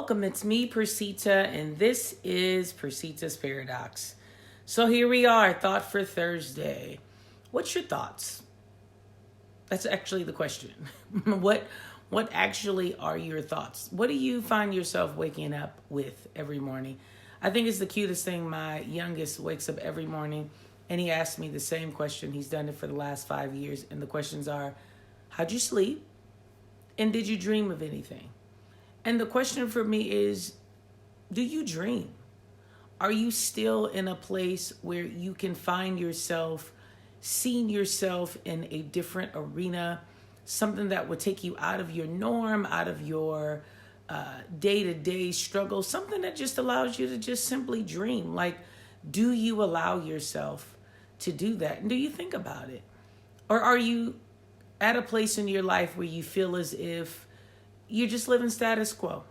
welcome. It's me, Persita, and this is Persita's Paradox. So here we are, Thought for Thursday. What's your thoughts? That's actually the question. What actually are your thoughts? What do you find yourself waking up with every morning? I think it's the cutest thing. My youngest wakes up every morning and he asks me the same question. He's done it for the last 5 years. And the questions are, how'd you sleep? And did you dream of anything? And the question for me is, do you dream? Are you still in a place where you can find yourself, seeing yourself in a different arena, something that would take you out of your norm, out of your day-to-day struggle, something that just allows you to just simply dream? Like, do you allow yourself to do that? And do you think about it? Or are you at a place in your life where you feel as if you're just living status quo,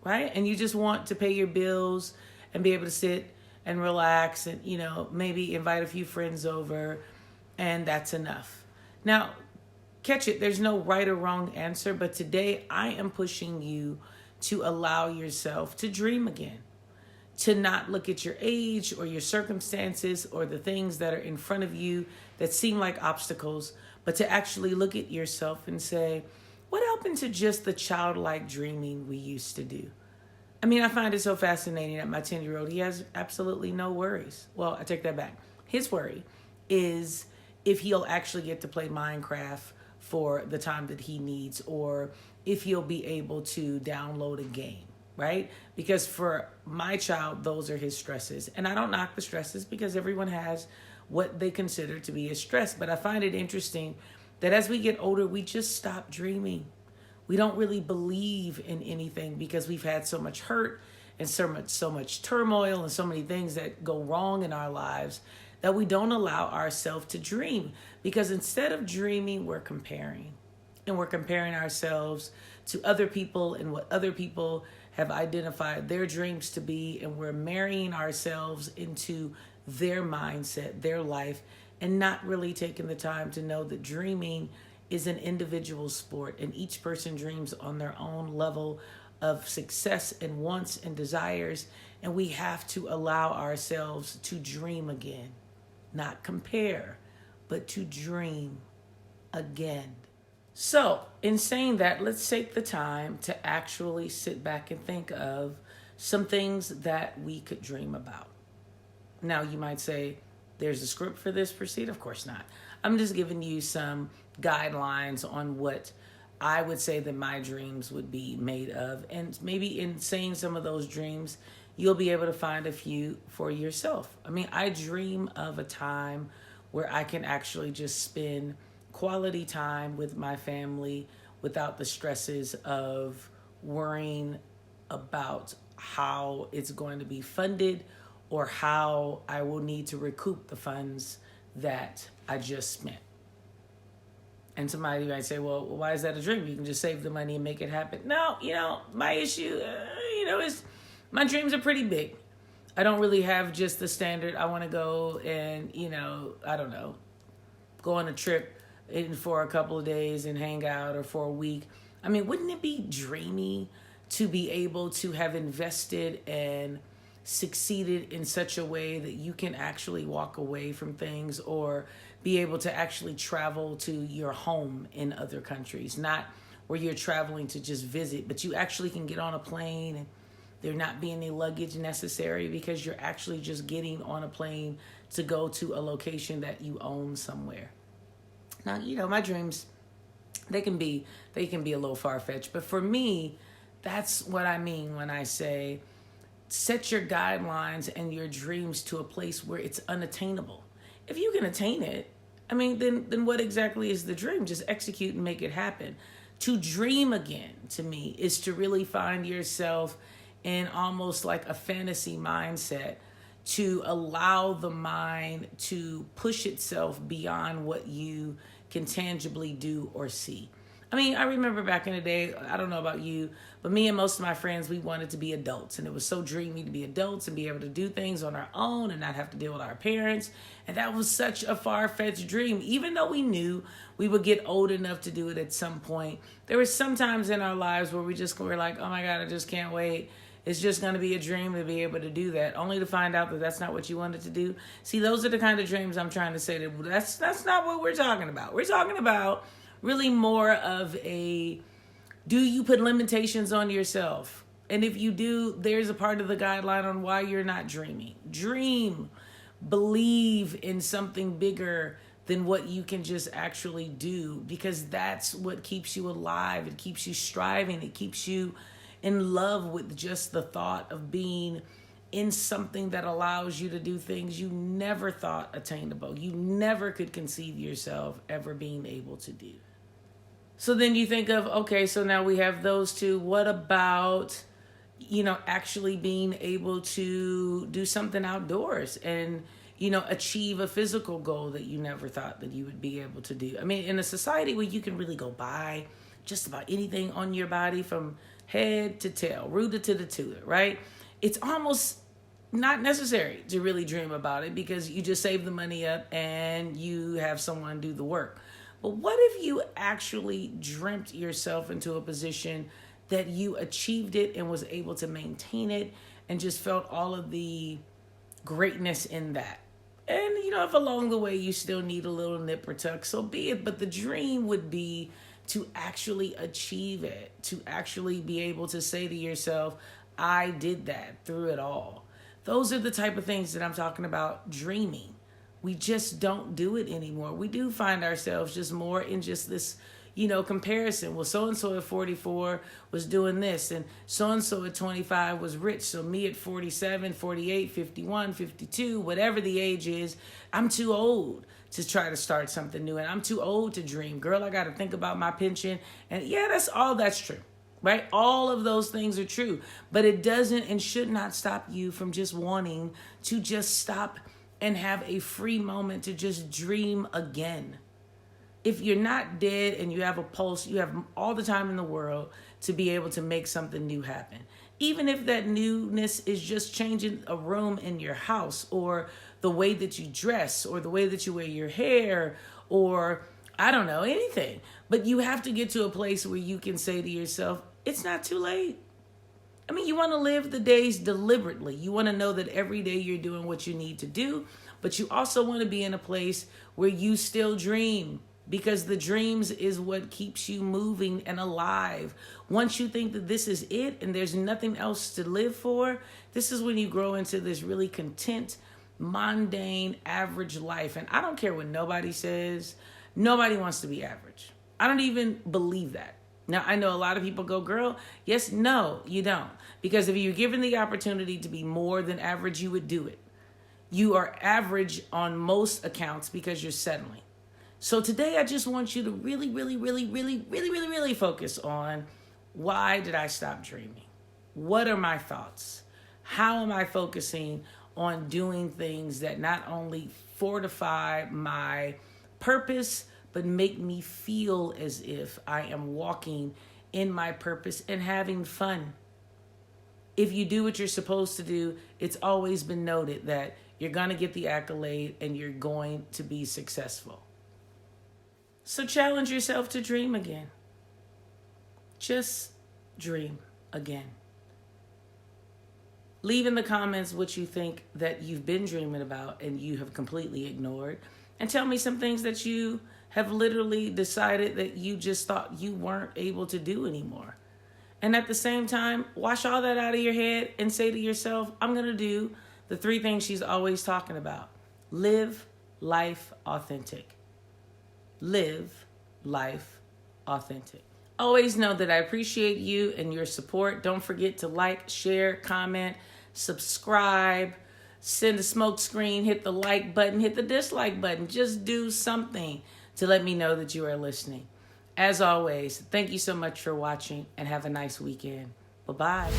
right? And you just want to pay your bills and be able to sit and relax and, maybe invite a few friends over, and that's enough. Now, catch it, there's no right or wrong answer, but today I am pushing you to allow yourself to dream again, to not look at your age or your circumstances or the things that are in front of you that seem like obstacles, but to actually look at yourself and say, what happened to just the childlike dreaming we used to do? I mean, I find it so fascinating that my 10-year-old, he has absolutely no worries. Well, I take that back. His worry is if he'll actually get to play Minecraft for the time that he needs, or if he'll be able to download a game, right? Because for my child, those are his stresses. And I don't knock the stresses because everyone has what they consider to be a stress. But I find it interesting that as we get older, we just stop dreaming. We don't really believe in anything because we've had so much hurt and so much turmoil and so many things that go wrong in our lives that we don't allow ourselves to dream. Because instead of dreaming, we're comparing. And we're comparing ourselves to other people and what other people have identified their dreams to be. And we're marrying ourselves into their mindset, their life, and not really taking the time to know that dreaming is an individual sport, and each person dreams on their own level of success and wants and desires, and we have to allow ourselves to dream again, not compare, but to dream again. So, in saying that, let's take the time to actually sit back and think of some things that we could dream about. Now, you might say, there's a script for this, Proceed? Of course not. I'm just giving you some guidelines on what I would say that my dreams would be made of. And maybe in saying some of those dreams, you'll be able to find a few for yourself. I mean, I dream of a time where I can actually just spend quality time with my family without the stresses of worrying about how it's going to be funded or how I will need to recoup the funds that I just spent. And somebody might say, well, why is that a dream? You can just save the money and make it happen. No, my issue, is my dreams are pretty big. I don't really have just the standard, I want to go and, I don't know, go on a trip for a couple of days and hang out, or for a week. I mean, wouldn't it be dreamy to be able to have invested and succeeded in such a way that you can actually walk away from things, or be able to actually travel to your home in other countries, not where you're traveling to just visit, but you actually can get on a plane and there not be any luggage necessary because you're actually just getting on a plane to go to a location that you own somewhere. Now, my dreams, they can be a little far-fetched, but for me, that's what I mean when I say set your guidelines and your dreams to a place where it's unattainable. If you can attain it, then what exactly is the dream? Just execute and make it happen. To dream again, to me, is to really find yourself in almost like a fantasy mindset, to allow the mind to push itself beyond what you can tangibly do or see. I mean, I remember back in the day, I don't know about you, but me and most of my friends, we wanted to be adults. And it was so dreamy to be adults and be able to do things on our own and not have to deal with our parents. And that was such a far-fetched dream. Even though we knew we would get old enough to do it at some point, there were some times in our lives where we just were like, oh my God, I just can't wait. It's just going to be a dream to be able to do that, only to find out that that's not what you wanted to do. See, those are the kind of dreams I'm trying to say that that's not what we're talking about. We're talking about really more of a, do you put limitations on yourself? And if you do, there's a part of the guideline on why you're not dreaming. Dream, believe in something bigger than what you can just actually do, because that's what keeps you alive. It keeps you striving. It keeps you in love with just the thought of being in something that allows you to do things you never thought attainable. You never could conceive yourself ever being able to do. So then you think of, okay, so now we have those two. What about, actually being able to do something outdoors and, achieve a physical goal that you never thought that you would be able to do? I mean, in a society where you can really go buy just about anything on your body from head to tail, rooter to the tutor, right? It's almost not necessary to really dream about it because you just save the money up and you have someone do the work. But what if you actually dreamt yourself into a position that you achieved it and was able to maintain it and just felt all of the greatness in that? And, if along the way you still need a little nip or tuck, so be it. But the dream would be to actually achieve it, to actually be able to say to yourself, I did that through it all. Those are the type of things that I'm talking about dreaming. We just don't do it anymore. We do find ourselves just more in just this, comparison. Well, so-and-so at 44 was doing this, and so-and-so at 25 was rich. So me at 47, 48, 51, 52, whatever the age is, I'm too old to try to start something new, and I'm too old to dream. Girl, I got to think about my pension. And yeah, that's true, right? All of those things are true, but it doesn't and should not stop you from just wanting to just stop and have a free moment to just dream again. If you're not dead and you have a pulse, you have all the time in the world to be able to make something new happen. Even if that newness is just changing a room in your house, or the way that you dress, or the way that you wear your hair, or I don't know, anything. But you have to get to a place where you can say to yourself, it's not too late. I mean, you want to live the days deliberately. You want to know that every day you're doing what you need to do, but you also want to be in a place where you still dream, because the dreams is what keeps you moving and alive. Once you think that this is it and there's nothing else to live for, this is when you grow into this really content, mundane, average life. And I don't care what nobody says. Nobody wants to be average. I don't even believe that. Now, I know a lot of people go, girl, yes, no, you don't. Because if you're given the opportunity to be more than average, you would do it. You are average on most accounts because you're settling. So today, I just want you to really, really, really, really, really, really, really focus on, why did I stop dreaming? What are my thoughts? How am I focusing on doing things that not only fortify my purpose, but make me feel as if I am walking in my purpose and having fun? If you do what you're supposed to do, it's always been noted that you're going to get the accolade and you're going to be successful. So challenge yourself to dream again. Just dream again. Leave in the comments what you think that you've been dreaming about and you have completely ignored. And tell me some things that you have literally decided that you just thought you weren't able to do anymore. And at the same time, wash all that out of your head and say to yourself, I'm going to do the 3 things she's always talking about. Live life authentic. Live life authentic. Always know that I appreciate you and your support. Don't forget to like, share, comment, subscribe, send a smoke screen, hit the like button, hit the dislike button. Just do something to let me know that you are listening. As always, thank you so much for watching and have a nice weekend. Bye-bye.